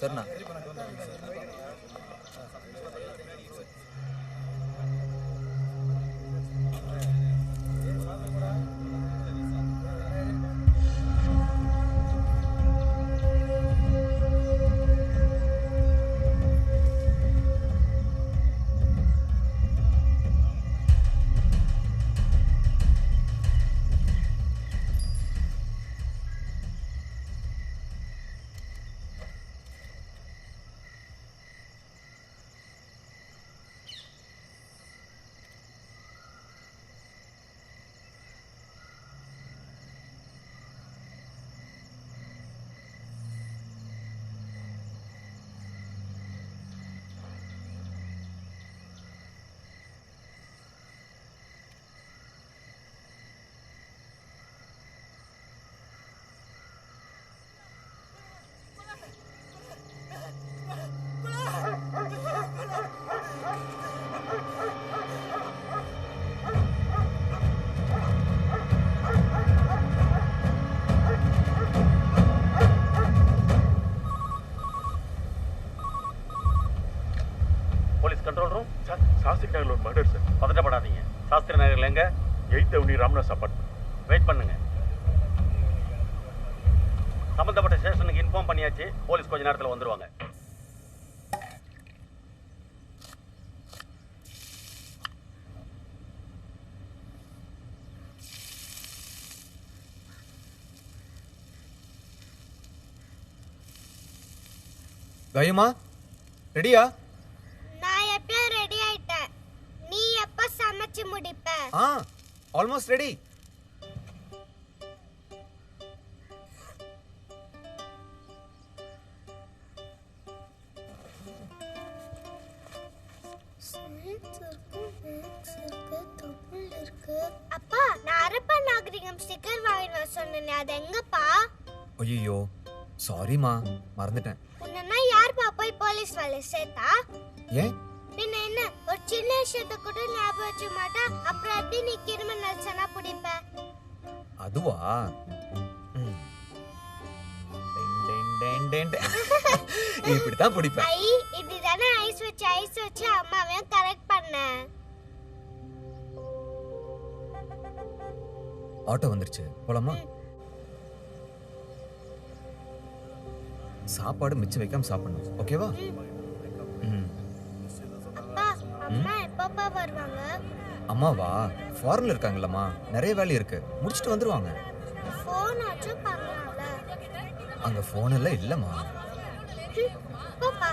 சரிண்ணா. Control room sir Shastri Nagar ஒரு murder sir பதட்டப்படாதீங்க Shastri நகர்ல எங்க 8th அவனி ராமதாஸ் அபார்ட்மெண்ட் வெயிட் பண்ணுங்க சம்பந்தப்பட்ட ஸ்டேஷனுக்கு இன்ஃபார்ம் பண்ணியாச்சு போலீஸ் கொஞ்ச நேரத்துல வந்துருவாங்க கயமா ரெடியா முடிப்ப ஆல்மோஸ்ட் ரெடி அப்பா நான் அரப்ப நாகரிகம் ஸ்டிக்கர் வாங்கிட்டு வர சொன்னேனே அது எங்கப்பா ஐயோ சாரிமா மறந்துட்டேன் உன்னை யார்ப்பா போய் போலீஸ் வேலை சேர்த்தா ஏன் பின்ன என்ன ஒரு சின்ன விஷயத்தை கூட ஞாபகம் வச்சுக்க மாட்டா அப்புறம் எப்படி நீ கிரிமினல் சனா பிடிப்ப அதுவா இப்படிதான் பிடிப்பேன் ஐ இதுதானே ஐஸ் வச்சு அம்மாவையும் கரெக்ட் பண்ண ஆட்டோ வந்துருச்சு போலாமா சாப்பாடு மிச்சம் வைக்காம சாப்பிடணும் ஓகேவா அம்மா எப்பப்பா வருவாங்க அம்மாவா ஃபாரின்ல இருக்காங்கல்லம்மா நிறைய வேலை இருக்கு முடிச்சிட்டு வந்துருவாங்க ஃபோன் ஆச்சு பண்ணலாம்ல அங்க ஃபோன் எல்லாம் இல்லம்மா பாப்பா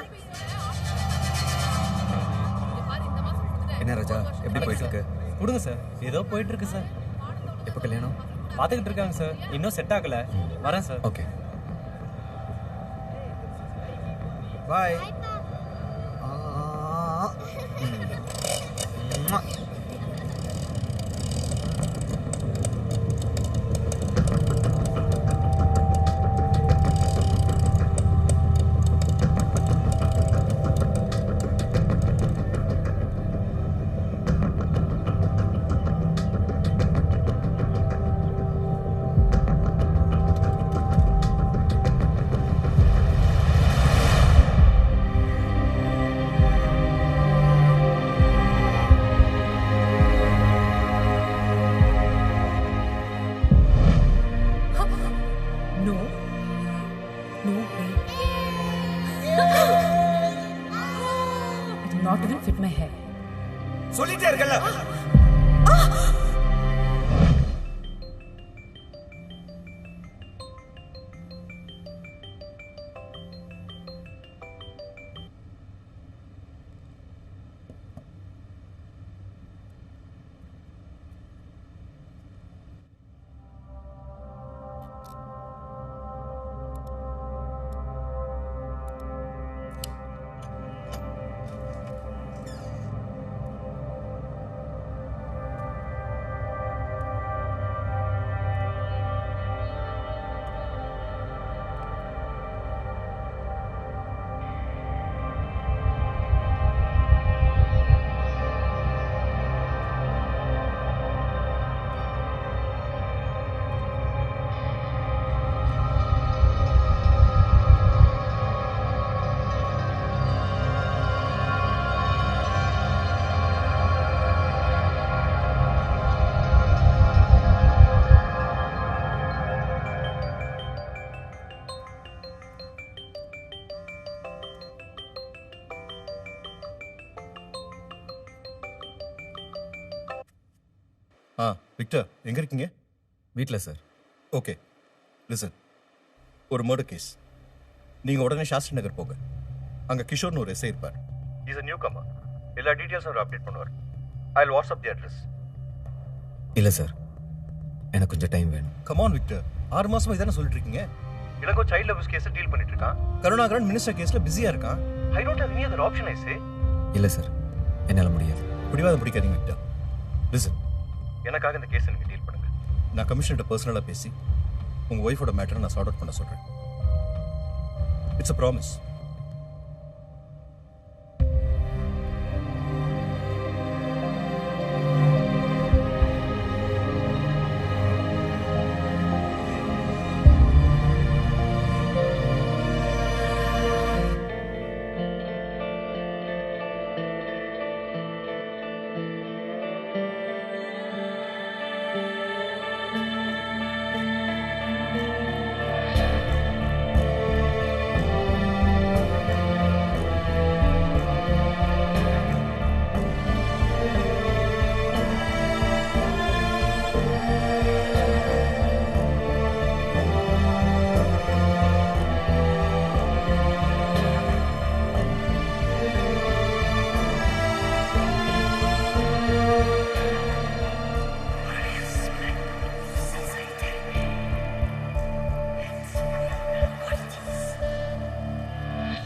என்ன ராஜா எப்படி போயிட்டு இருக்கு கொடுங்க சார் ஏதோ போயிட்டு இருக்கு சார் எப்ப கல்யாணம் பாத்துக்கிட்டு இருக்காங்க சார் இன்னும் செட் ஆகல வரேன் சார் ஓகே பாய் சொல்லிட்டே இருக்கல விக்டர் எங்க இருக்கீங்க? வீட்டில் சார். ஓகே லிசன், ஒரு மர்டர் கேஸ். நீங்க உடனே சாஸ்திரி நகர் போங்க. அங்க கிஷோர்னு ஒரு எஸ்ஐ இருப்பார். Is a newcomer. எல்லா டீடைல்ஸும் அவர் அப்டேட் பண்ணுவார். I'll WhatsApp the address. இல்லை சார், எனக்கு கொஞ்சம் டைம் வேணும். கம் ஆன் விக்டர், 6 மாசமா இதானே சொல்லிட்டு இருக்கீங்க. Ilango child loves case deal பண்ணிட்டு இருக்கான். கருணாகரன் மினிஸ்டர் கேஸ்ல பிஸியா இருக்கான். I don't have any other option I say. இல்லை சார், என்னால் முடியாது. பிடிவாதம் பிடிக்காதீங்க விக்டர். லிசன், எனக்காக இந்த கேஸை நீங்க டீல் பண்ணுங்க. நான் கமிஷனர்கிட்ட பர்சனலாக பேசி உங்க ஒய்ஃபோட மேட்டரை நான் சார்ட் அவுட் பண்ண சொல்றேன். It's a promise.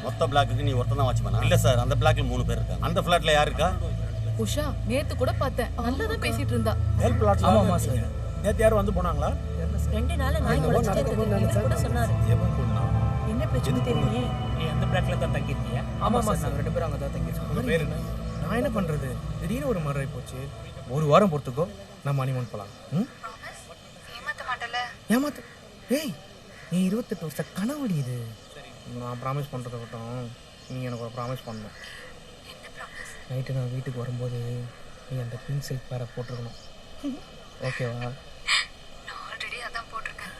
மொத்த பிளாக்குக்கு நீ ஒருத்தன் தான் வாட்ச்மேனா? இல்ல சார், அந்த பிளாக்ல 3 பேர் இருக்காங்க. அந்த ஃபிளாட்ல யார் இருக்கா? உஷா நேத்து கூட பார்த்தேன், நல்லா தான் பேசிட்டு இருந்தா. மேல் பிளாட்ல. ஆமாமா சார். நேத்து யாரும் வந்து போனாங்களா? 2 நாள் நாய் உடைச்சிட்டே இருக்கு கூட சொன்னாரு. என்ன பிரச்சனை தெரியலையே. நீ அந்த பிளாக்ல தான் தங்கி இருக்கியா? ஆமாமா சார், 2 பேரும் அங்கே தான் தங்கியிருக்கோம். உங்க பேர் என்ன? நான் என்ன பண்றது, திடீர்னு ஒரு மர்டர் ஆகி போச்சு. ஒரு வாரம் பொறுத்துக்கோ, நம்ம ஹனிமூன் போலாம். ஏமாத்த மாட்டல? ஏமாத்து? ஏய், நீ 28 வருஷ கனவுடி இது. நான் ப்ராமிஸ் பண்ணுறத விட்டோம், நீ எனக்கு ஒரு ப்ராமிஸ் பண்ணணும். நைட்டு நான் வீட்டுக்கு வரும்போது நீ அந்த பிங்க் சில்க் பேரை போட்டிருக்கணும். ஓகேவா? நான் ஆல்ரெடி அதான் போட்டிருக்கேன்.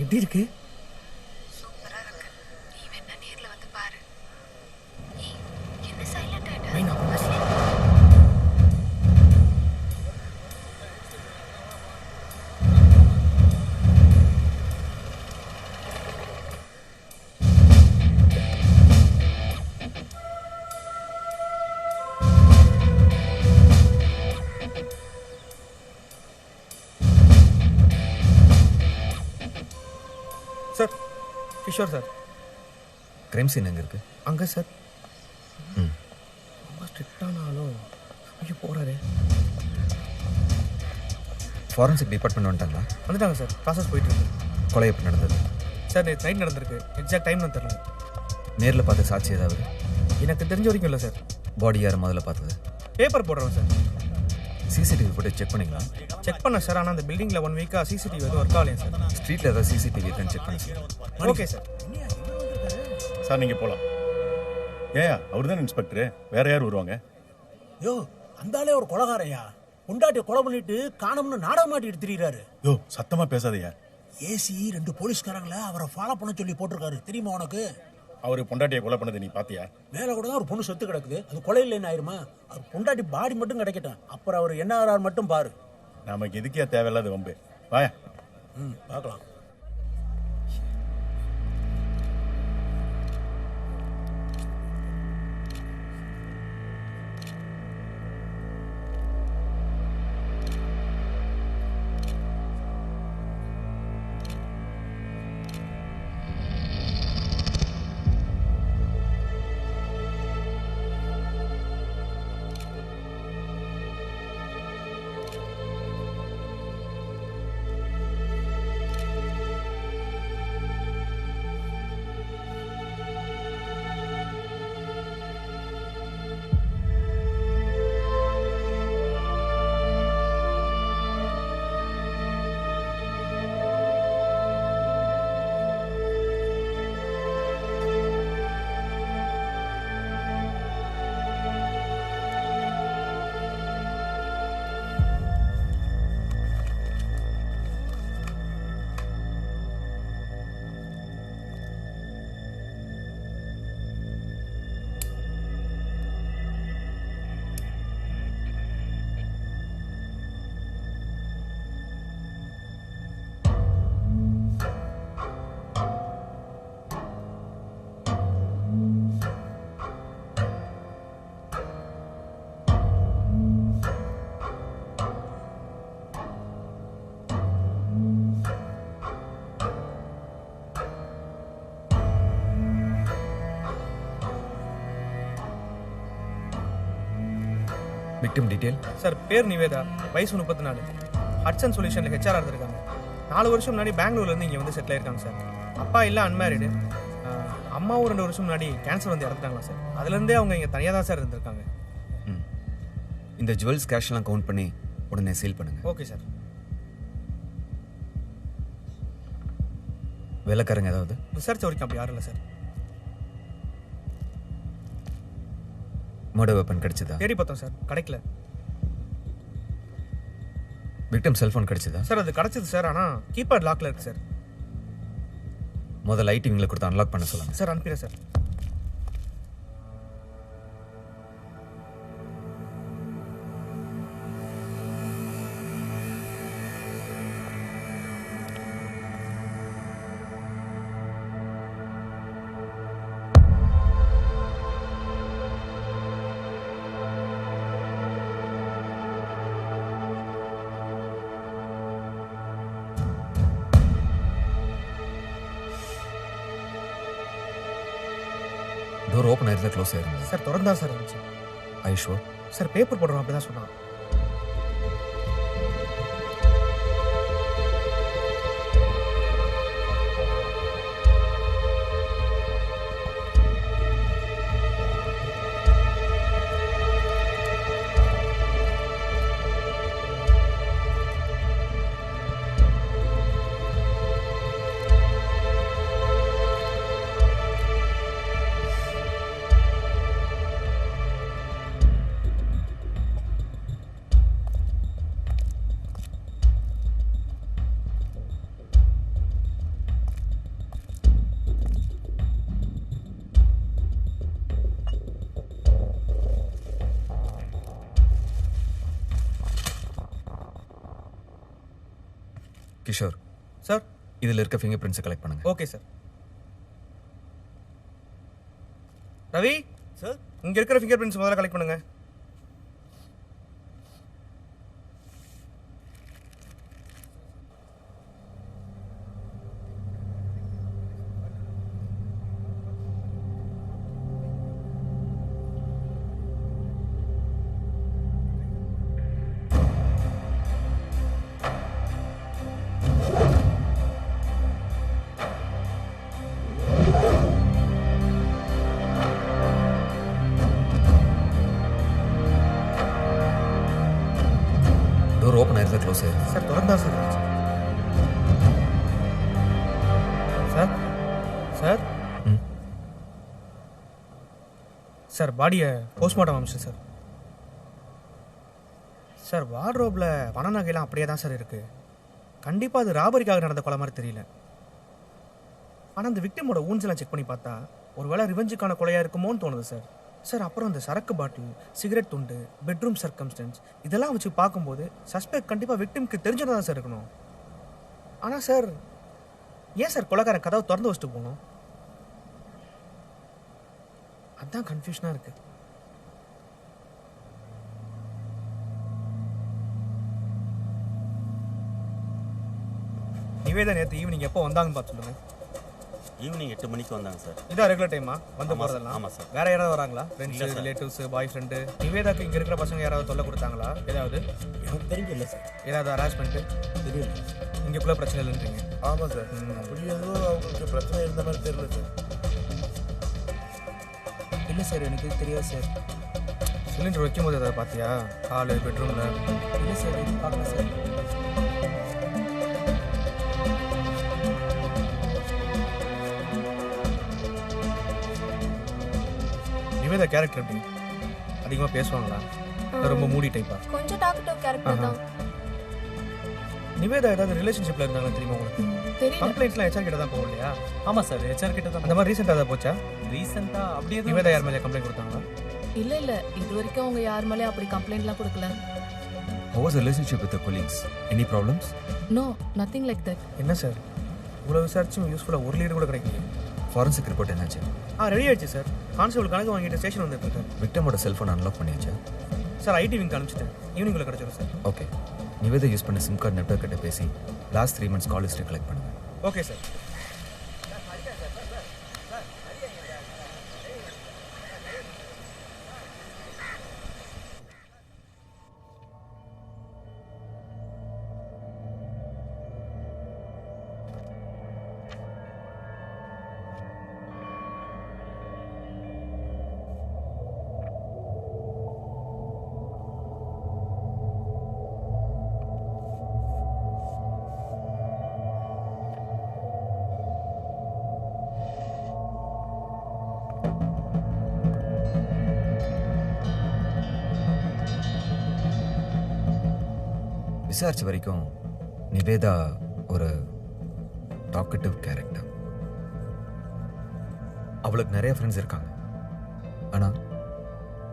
எப்படி இருக்கு? சூப்பரா இருக்கு. நீ வேணா நேர்ல வந்து பாரு. ஏய், என்ன சைலண்ட் ஆயிட்ட? ஐ நான் sir, Kishore sir. Crime scene எங்கே இருக்கு? அங்கே சார். ம். ரொம்ப ஸ்ட்ரிக்டானாலும் ஐயோ போகிறாரு. ஃபாரன்சிக் டிபார்ட்மெண்ட் வந்துட்டாங்களா? வந்துட்டாங்க சார், ப்ராசஸ் போயிட்டு இருக்கு. கொலை எப்படி நடந்தது? சார் நேற்று நைட் நடந்திருக்கு, எக்ஸாக்ட் டைம்னு தெரியல. நேரில் பார்த்த சாட்சி ஏதாவது? எனக்கு தெரிஞ்ச வரைக்கும் இல்லை சார். பாடி யார் முதல்ல பார்த்தது? பேப்பர் போடுறோம் சார். சிசிடிவி ஃபுட்டேஜ் செக் பண்ணிங்களா? செக் பண்ண சார், ஆனால் அந்த பில்டிங்கில் 1 வீக்காக சிசிடிவி எதுவும் ஒர்க் ஆகலையா சார். ஸ்ட்ரீட்டில் ஏதாவது சிசிடிவி இருக்கான்னு செக் பண்ணி சார். Okay sir. சார் நீங்க போலாம். ஏயா, அவர் தான் இன்ஸ்பெக்டர், வேற யார் வருவாங்க? யோ, அந்தாலே ஒரு கொலகாரையா. பொண்டாட்டி கொலை பண்ணிட்டு காணோம்னு நாடகம் மாட்டிட்டு திரியிறாரு. யோ சத்தமா பேசாதயா. ஏசி 2 போலீஸ்காரங்கள அவரை ஃபாலோ பண்ண சொல்லி போட்டிருக்காரு, தெரியுமா உனக்கு? அவரு பொண்டாட்டியை கொலை பண்ணது நீ பாத்தியா? மேல கூட தான் ஒரு பொண்ணு செத்து கிடக்குது, அது கொலை இல்லைன்னு ஆயிருமா? அவர் பொண்டாட்டி பாடி மட்டும் கிடைக்கட்டும், அப்புறம் அவர் என்ன ஆறார் மட்டும் பாரு. நமக்கு எதுக்கே தேவையில்லாத வம்பு. வாயா. பார்க்கலாம். Victim detail? சார் பேர் நிவேதா, வயசு 34. ஹட்சன் சொல்யூஷனில் ஹெச்ஆர் இருந்திருக்காங்க. 4 வருஷம் முன்னாடி பெங்களூர்லேருந்து இங்கே வந்து செட்டில் ஆயிருக்காங்க சார். அப்பா இல்லை, அன்மேரிடு. அம்மாவும் 2 வருஷம் முன்னாடி கேன்சர் வந்து இறந்துட்டாங்களா சார். அதுலேருந்தே அவங்க இங்கே தனியாக தான் சார் இருந்திருக்காங்க. இந்த ஜுவல்ஸ் கேஷ்லாம் கவுண்ட் பண்ணி உடனே சேல் பண்ணுங்க. Okay sir. வேலைக்காரங்க ஏதாவது? ரிசர்ச் வரைக்கும் அப்படி யாரும் இல்லை சார். மர்டர் வெப்பன் கிடைச்சதா? தேடி பார்த்தோம் சார், கிடைக்கல. விக்டிம் செல்போன் கிடைச்சதா? சார் அது கிடைச்சது சார், ஆனால் கீபேட் லாக்ல இருக்கு சார். முதல்ல ஐடி விங்களை கொடுத்து அன்லாக் பண்ண சொல்லுங்க. சார் அனுப்பிடுறேன் சார். டோர் ஓப்பன் ஆயிருந்தா க்ளோஸ் ஆயிருந்தா? சார் திறந்தா சார் இருந்துச்சு. I sure? சார் பேப்பர் போடுறோம் அப்படி தான் சொன்னான். கிஷோர் சார், இதில் இருக்க ஃபிங்கர் பிரிண்ட்ஸை கலெக்ட் பண்ணுங்க. Okay sir. ரவி சார், இங்க இருக்கிற ஃபிங்கர் பிரிண்ட்ஸ் முதல்ல கலெக்ட் பண்ணுங்க. டோர் ஓப்பன் ஆயிருந்தா க்ளோஸ் ஆயிருந்தா? சார் திறந்தா சார் இருந்துச்சு. சார் சார் சார் பாடியை போஸ்ட்மார்ட்டம் அமிச்சு சார். சார் வார்ட்ரோப்ல பண நகையெல்லாம் அப்படியே தான் சார் இருக்கு. கண்டிப்பாக அது ராபரிக்காக நடந்த கொலை மாதிரி தெரியல. ஆனால் அந்த விக்டிமோட ஊன்ஸ் எல்லாம் செக் பண்ணி பார்த்தா ஒருவேளை ரிவெஞ்சுக்கான கொலையாக இருக்குமோன்னு தோணுது சார். சார் அப்புறம் அந்த சரக்கு பாட்டில், சிகரெட் துண்டு, பெட்ரூம் சர்க்கம்ஸ்டன்ஸ் இதெல்லாம் வச்சு பார்க்கும்போது சஸ்பெக்ட் கண்டிப்பாக விக்டிம்க்கு தெரிஞ்சதாக தான் சார் இருக்கணும். ஆனால் சார் ஏன் சார் கொலைக்காரன் கதவை திறந்து வச்சுட்டு போகணும்? அதுதான் கன்ஃபியூஷனாக இருக்கு. நிவேதா நேற்று ஈவினிங் எப்போ வந்தாங்கன்னு பார்த்து சொல்லுங்க. ஈவினிங் 8 மணிக்கு வந்தாங்க சார். இதான் ரெகுலர் டைமா வந்து போகிறதெல்லாம்? ஆமாம் சார். வேற யாராவது வராங்களா? Friends, relatives, boy friend? நிவேதாக்கு இங்கே இருக்கிற பசங்க யாராவது தொல்லை கொடுத்தாங்களா? ஏதாவது எனக்கு தெரிஞ்சு இல்லை சார். ஏதாவது ஹராஸ்மெண்ட்டு? தெரியல. இங்கேக்குள்ள பிரச்சனை இல்லைன்றீங்க? ஆமாம் சார். அப்படி எதுவும் அவங்களுக்கு பிரச்சனை இருந்த மாதிரி தெரியல சார். இல்லை சார், எனக்கு தெரியாது சார். சிலிண்டர் வைக்கும் போது அதை பார்த்தியா? ஹாலு, பெட்ரூமில்? இல்லை சார், எதுவும் பார்க்கல சார். நிவேதா கேரக்டர் எப்படி? அதிகமாக பேசுவாங்களா? ரொம்ப மூடி டைப்பா? கொஞ்சம் டாக்டிவ் கேரக்டர் தான். நிவேதா ஏதாவது ரிலேஷன்ஷிப்ல இருந்தாங்க தெரியுமா உங்களுக்கு? தெரியல. கம்ப்ளைண்ட்ஸ்லாம் ஹெச்ஆர் கிட்ட தான் போகும் இல்லையா? ஆமாம் சார், ஹெச்ஆர் கிட்ட தான். அந்த மாதிரி ரீசெண்டாக ஏதாவது போச்சா? ரீசெண்டாக அப்படியே நிவேதா யார் மேலே கம்ப்ளைண்ட் கொடுத்தாங்களா? இல்ல இல்ல, இது வரைக்கும் அவங்க யார் மேலே அப்படி கம்ப்ளைண்ட்லாம் கொடுக்கல. How was the relationship with the colleagues? Any problems? No, nothing like that. என்ன சார் இவ்வளோ விசாரிச்சும் யூஸ்ஃபுல்லாக ஒரு லீடு கூட கிடைக்கல. ஃபாரன்சிக் ரிப்போர்ட் என்னாச்சு? ரெடி ஆயிடுச்சு சார். கான்ஸ்டபிள் கணக்கு வாங்கிட்டு ஸ்டேஷன் வந்துட்டு இருக்கேன். விக்டமோட செல்ஃபோன் அன்லாக் பண்ணியாச்சா? சார் ஐடி விங்க் அனுப்பிச்சிட்டேன். ஈவினிங்குள்ளே கிடச்சிடும் சார். ஓகே. நிவேதா யூஸ் பண்ண சிம் கார்டு நெட்வொர்க் கிட்ட பேசி last 3 months call history collect பண்ணுங்க. Okay sir. விசாரிச்ச வரைக்கும் நிவேதா ஒரு டாக்கட்டிவ் கேரக்டர். அவளுக்கு நிறைய ஃப்ரெண்ட்ஸ் இருக்காங்க, ஆனால்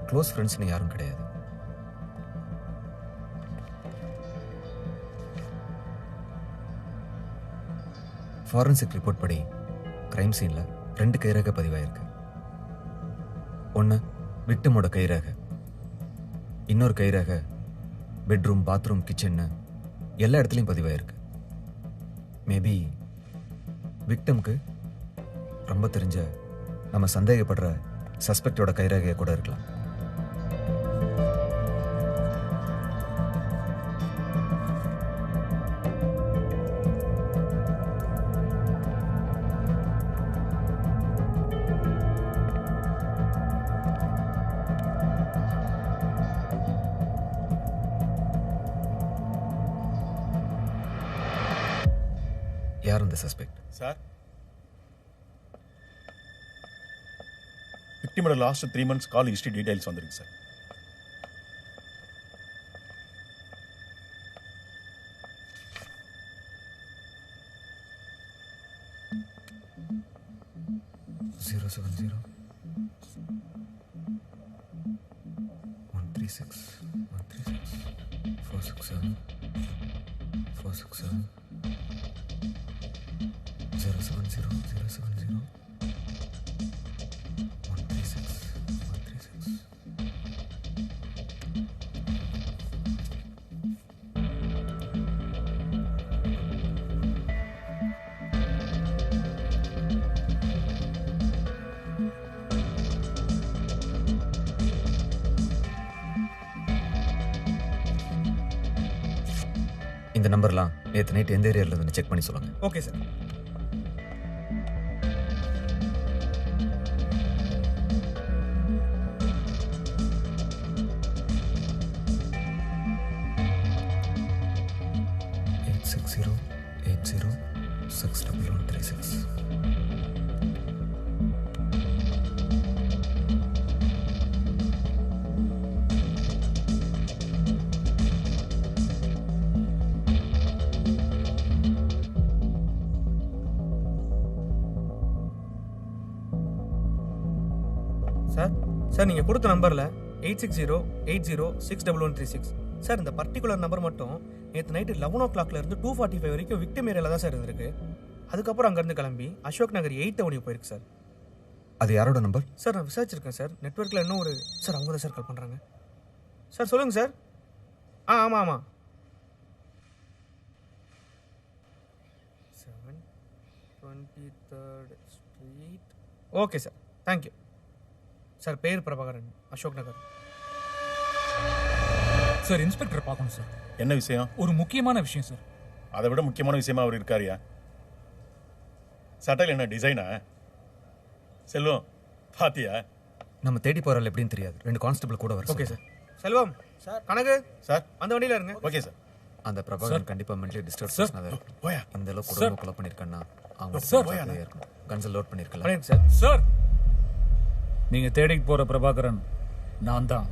க்ளோஸ் ஃப்ரெண்ட்ஸ்னு யாரும் கிடையாது. ஃபாரன்சிக் ரிப்போர்ட் படி கிரைம் சீனில் 2 கைரேகை பதிவாயிருக்கு. ஒன்று விக்டிமோட கைரேகை, இன்னொரு கைரேகை பெட்ரூம், பாத்ரூம், கிச்சன்னு எல்லா இடத்துலையும் பதிவாயிருக்கு. மேபி விக்டம்க்கு ரொம்ப தெரிஞ்ச நம்ம சந்தேகப்படுற சஸ்பெக்டோட கைரேகையை கூட இருக்கலாம். யார் அந்த சஸ்பெக்ட்? சார், விக்டிமோட last 3 months call history details வந்திருக்கு சார். Zero 7 0 136 136 467 467 070 070 136 136. இந்த நம்பர்லாம் நேற்று நைட் எந்த ஏரியாவில் இருந்து செக் பண்ணி சொல்லுங்க. Okay sir. சார் சார் நீங்கள் கொடுத்த நம்பரில் 8608061136. சார் இந்த பர்டிகுலர் நம்பர் மட்டும் நேற்று நைட்டு 11 o'clock இருந்து 2:45 வரைக்கும் விக்டிம் ஏரியாவில் தான் சார் இருந்திருக்கு. அதுக்கப்புறம் அங்கேருந்து கிளம்பி அசோக் நகர் 8th Avenue போயிருக்கு சார். அது யாரோட நம்பர்? சார் நான் விசாரிச்சிருக்கேன் சார். நெட்வொர்க்கில் இன்னும் ஒரு சார் அவங்க தான் சார் கால் பண்ணுறாங்க. சார் சொல்லுங்கள் சார். ஆமாம் ஆமாம் 723rd Street. Okay sir, thank you sir. பேர் பிரபாகரன், அசோக் நகர். சார் இன்ஸ்பெக்டர் பார்க்கணும் சார். என்ன விஷயம்? ஒரு முக்கியமான விஷயம் சார். அதை விட முக்கியமான விஷயமா அவர் இருக்காரியா? சட்டையில் என்ன டிசைனா? செல்வம் பாத்தியா? நம்ம தேடி போறாள் எப்படின்னு தெரியாது. 2 கான்ஸ்டபிள் கூட வர. Okay sir. Selvam sir, Kanagu sir, அந்த வண்டியில் இருங்க. Okay sir. அந்த பிரபாகரன் கண்டிப்பா மென்டலி டிஸ்டர்ப் பண்ணாத. போயா இந்த அளவுக்கு குடும்பம் கொலை பண்ணிருக்கேன்னா அவங்க சார் இருக்கணும். கன்சல் லோட் பண்ணிருக்கலாம். சார் சார் நீங்க தேடிக்கு போற பிரபாகரன் நான் தான்.